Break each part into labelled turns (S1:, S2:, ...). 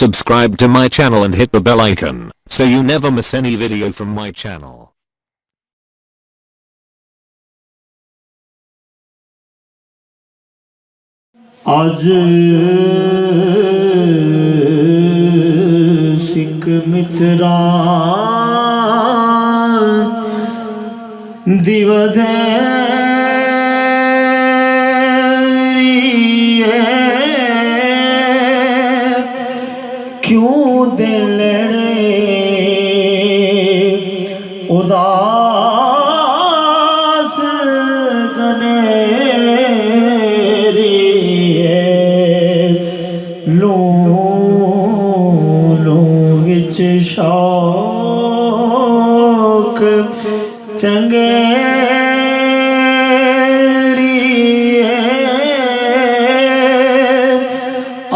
S1: Subscribe to my channel and hit the bell icon so you never miss any video from my channel.
S2: आज सिख मित्रा क्यों दिलड़े उदास कनेरी लो विच शौक चंगेरी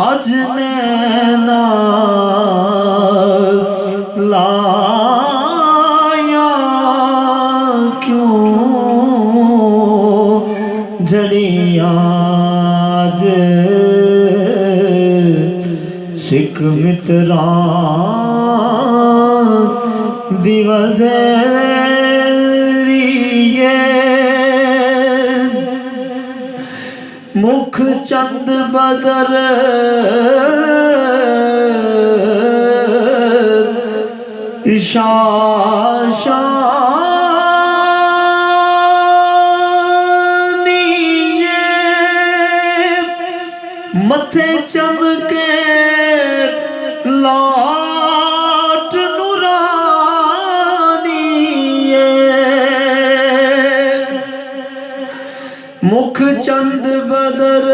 S2: अज नैना लाया क्यों जड़िया सिख मित्रा दिवधेरिए मुख चंद बदर शाशानिए मथे चमके लाट नुरानिए मुख चंद बदर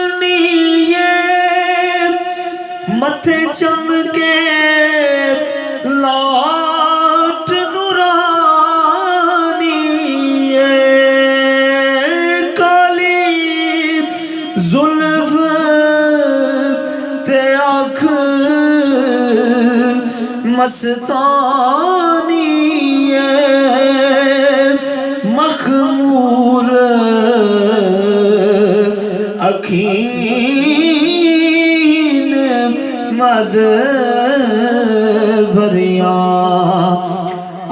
S2: शाशानिए मथे चमके लाट नुरानिए काली जुल्फ ते आँख मस्तानिए मखमूर अखीन मद भरिया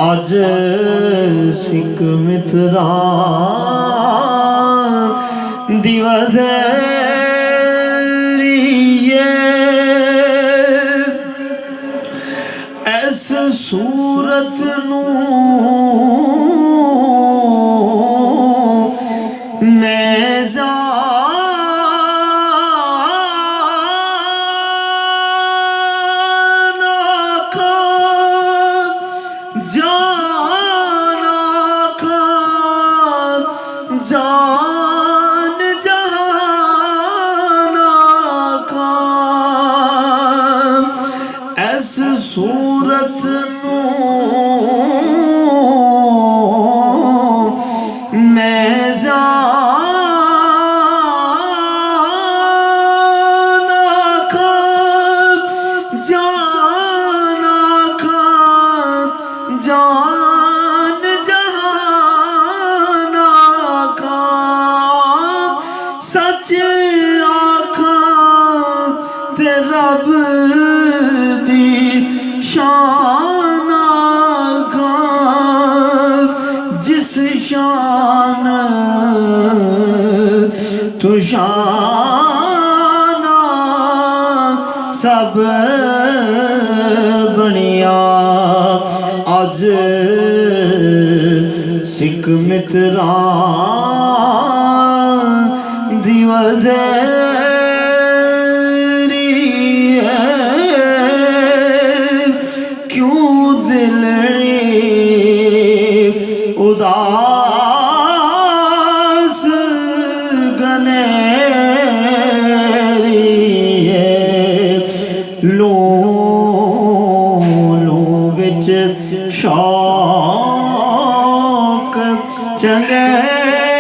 S2: आज सिख मित्रा दिवधेरिए ऐस सूरत नू मैं जान जहाना का ऐस सूरत नू मैं जाना का जाना का जान जहाना का सच आँखां ते रब दी शान आँखां जिस शान तू शान सब बनिया आज सिख मित्रा दिवधेरिए क्यों दिलड़े उदास गनेरिए लो विच शौक चंगे